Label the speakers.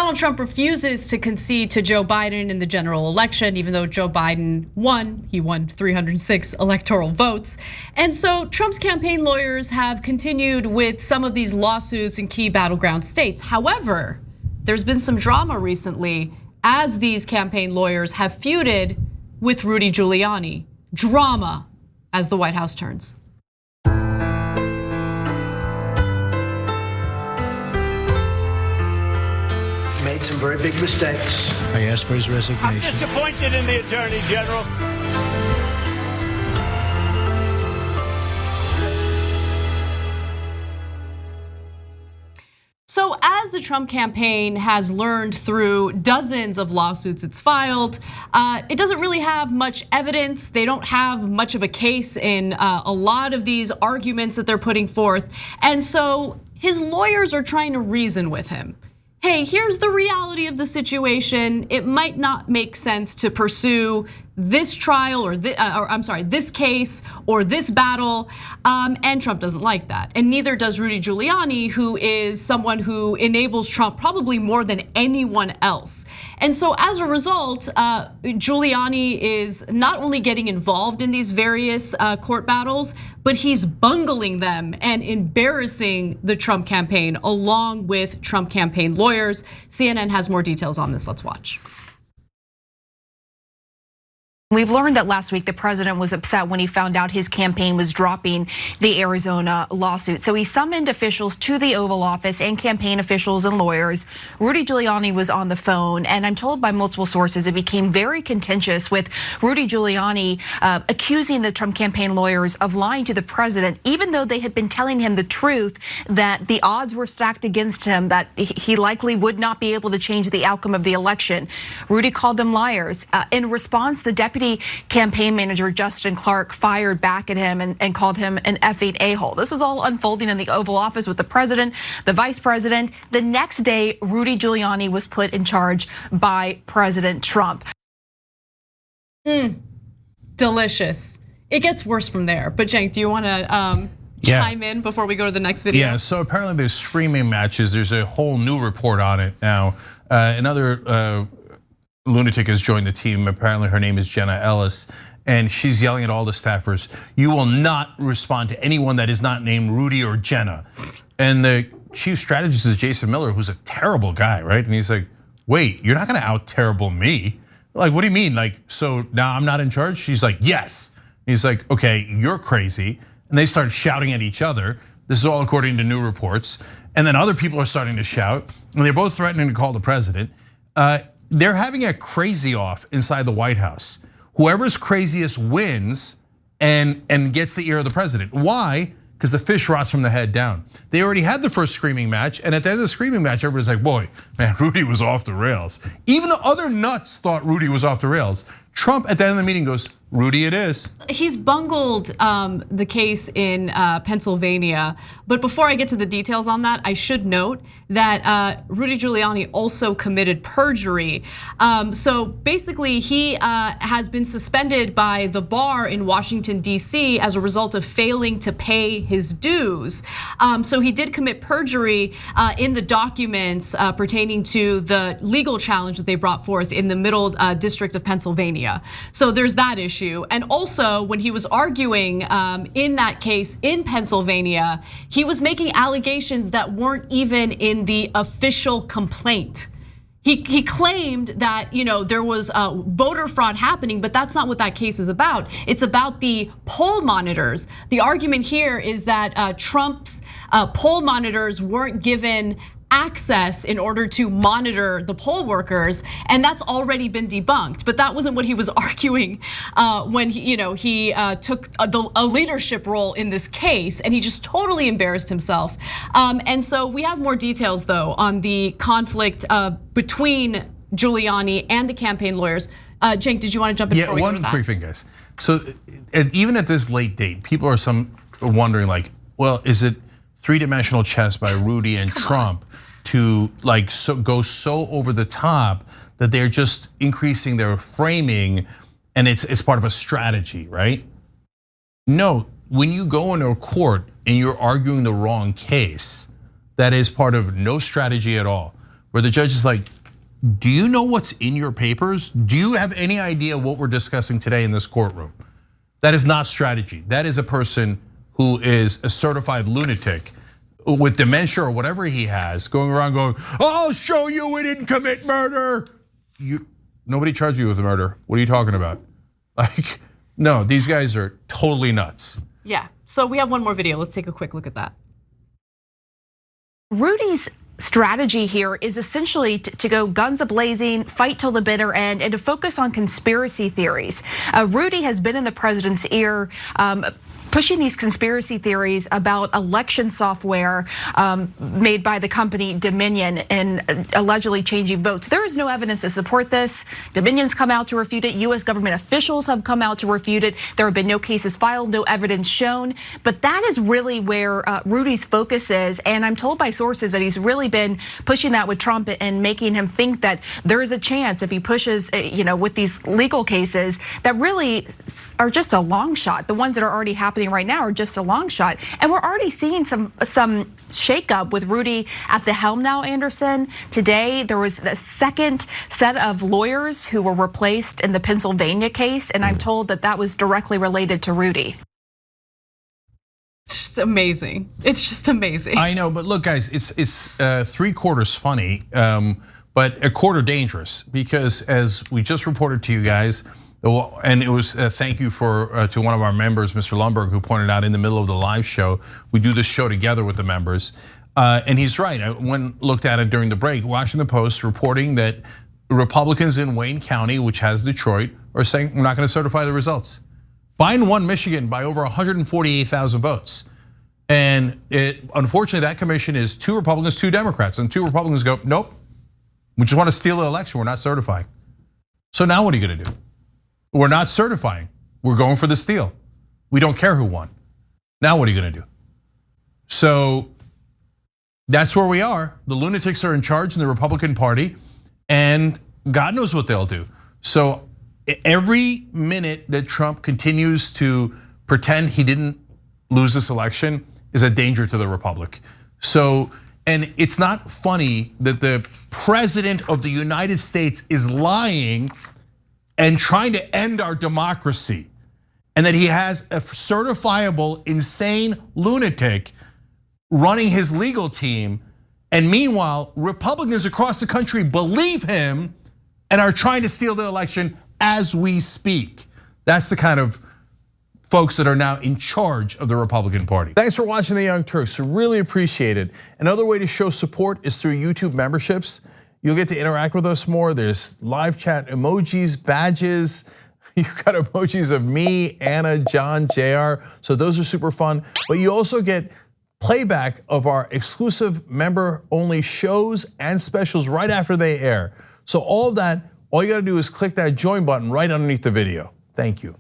Speaker 1: Donald Trump refuses to concede to Joe Biden in the general election, even though Joe Biden won. He won 306 electoral votes. And so Trump's campaign lawyers have continued with some of these lawsuits in key battleground states. However, there's been some drama recently as these campaign lawyers have feuded with Rudy Giuliani. Drama as the White House turns.
Speaker 2: Made some very big mistakes.
Speaker 3: I asked for his resignation.
Speaker 4: I'm disappointed in the Attorney General.
Speaker 1: So as the Trump campaign has learned through dozens of lawsuits it's filed, it doesn't really have much evidence. They don't have much of a case in a lot of these arguments that they're putting forth. And so his lawyers are trying to reason with him. Hey, here's the reality of the situation. It might not make sense to pursue this trial or this case or this battle, and Trump doesn't like that. And neither does Rudy Giuliani, who is someone who enables Trump probably more than anyone else. And so as a result, Giuliani is not only getting involved in these various court battles, but he's bungling them and embarrassing the Trump campaign along with Trump campaign lawyers. CNN has more details on this. Let's watch.
Speaker 5: We've learned that last week the president was upset when he found out his campaign was dropping the Arizona lawsuit. So he summoned officials to the Oval Office and campaign officials and lawyers. Rudy Giuliani was on the phone, and I'm told by multiple sources it became very contentious with Rudy Giuliani accusing the Trump campaign lawyers of lying to the president, even though they had been telling him the truth that the odds were stacked against him, that he likely would not be able to change the outcome of the election. Rudy called them liars. In response, the deputy campaign manager Justin Clark fired back at him and called him an effing a-hole. This was all unfolding in the Oval Office with the president, the vice president. The next day, Rudy Giuliani was put in charge by President Trump.
Speaker 1: Delicious. It gets worse from there. But Cenk, do you want to chime in before we go to the next video?
Speaker 6: Yeah, so apparently there's screaming matches. There's a whole new report on it now. Another lunatic has joined the team. Apparently her name is Jenna Ellis, and she's yelling at all the staffers, "You will not respond to anyone that is not named Rudy or Jenna." And the chief strategist is Jason Miller, who's a terrible guy, right? And he's like, "Wait, you're not gonna out terrible me?" Like, what do you mean? Like, so now I'm not in charge? She's like, "Yes." And he's like, "Okay, you're crazy." And they start shouting at each other. This is all according to new reports. And then other people are starting to shout, and they're both threatening to call the president. They're having a crazy off inside the White House. Whoever's craziest wins and gets the ear of the president. Why? Because the fish rots from the head down. They already had the first screaming match, and at the end of the screaming match, everybody's like, boy, man, Rudy was off the rails. Even the other nuts thought Rudy was off the rails. Trump at the end of the meeting goes, Rudy it is.
Speaker 1: He's bungled the case in Pennsylvania. But before I get to the details on that, I should note that Rudy Giuliani also committed perjury. So basically he has been suspended by the bar in Washington, D.C. as a result of failing to pay his dues. So he did commit perjury in the documents pertaining to the legal challenge that they brought forth in the Middle District of Pennsylvania. So there's that issue. And also when he was arguing in that case in Pennsylvania, he was making allegations that weren't even in the official complaint. He claimed that there was voter fraud happening, but that's not what that case is about. It's about the poll monitors. The argument here is that Trump's poll monitors weren't given access in order to monitor the poll workers, and that's already been debunked. But that wasn't what he was arguing when he took a leadership role in this case, and he just totally embarrassed himself. And so we have more details though on the conflict between Giuliani and the campaign lawyers. Cenk, did you want to jump in?
Speaker 6: Yeah, one quick thing, guys. So even at this late date, people are wondering like, well, is it three-dimensional chess by Rudy and Trump to go so over the top that they're just increasing their framing and it's part of a strategy, right? No, when you go into a court and you're arguing the wrong case, that is part of no strategy at all. where the judge is like, do you know what's in your papers? Do you have any idea what we're discussing today in this courtroom? That is not strategy. That is a person who is a certified lunatic with dementia or whatever he has, going around going, I'll show you we didn't commit murder. Nobody charged you with murder. What are you talking about? Like, no, these guys are totally nuts.
Speaker 1: Yeah, so we have one more video. Let's take a quick look at that.
Speaker 5: Rudy's strategy here is essentially to go guns a-blazing, fight till the bitter end, and to focus on conspiracy theories. Rudy has been in the president's ear, pushing these conspiracy theories about election software made by the company Dominion and allegedly changing votes. There is no evidence to support this. Dominion's come out to refute it. US government officials have come out to refute it. There have been no cases filed, no evidence shown. But that is really where Rudy's focus is. And I'm told by sources that he's really been pushing that with Trump and making him think that there is a chance if he pushes, with these legal cases that really are just a long shot. The ones that are already happening right now are just a long shot. And we're already seeing some shakeup with Rudy at the helm now, Anderson. Today, there was the second set of lawyers who were replaced in the Pennsylvania case. And I'm told that that was directly related to Rudy.
Speaker 1: It's just amazing. It's just amazing.
Speaker 6: I know, but look, guys, it's 3/4 funny, but a quarter dangerous, because as we just reported to you guys, and it was thank you to one of our members, Mr. Lundberg, who pointed out in the middle of the live show, we do this show together with the members, and he's right. I looked at it during the break. Washington Post reporting that Republicans in Wayne County, which has Detroit, are saying we're not going to certify the results. Biden won Michigan by over 148,000 votes. And unfortunately, that commission is 2 Republicans, 2 Democrats. And 2 Republicans go, nope, we just want to steal the election, we're not certifying. So now what are you gonna do? We're not certifying, we're going for the steal. We don't care who won. Now what are you gonna do? So that's where we are. The lunatics are in charge in the Republican Party, and God knows what they'll do. So every minute that Trump continues to pretend he didn't lose this election is a danger to the Republic. So, and it's not funny that the president of the United States is lying and trying to end our democracy, and that he has a certifiable insane lunatic running his legal team. And meanwhile, Republicans across the country believe him and are trying to steal the election as we speak. That's the kind of folks that are now in charge of the Republican Party. Thanks for watching the Young Turks, really appreciate it. Another way to show support is through YouTube memberships. You'll get to interact with us more. There's live chat emojis, badges. You've got emojis of me, Anna, John, JR. So those are super fun. But you also get playback of our exclusive member-only shows and specials right after they air. So all of that, all you gotta do is click that join button right underneath the video. Thank you.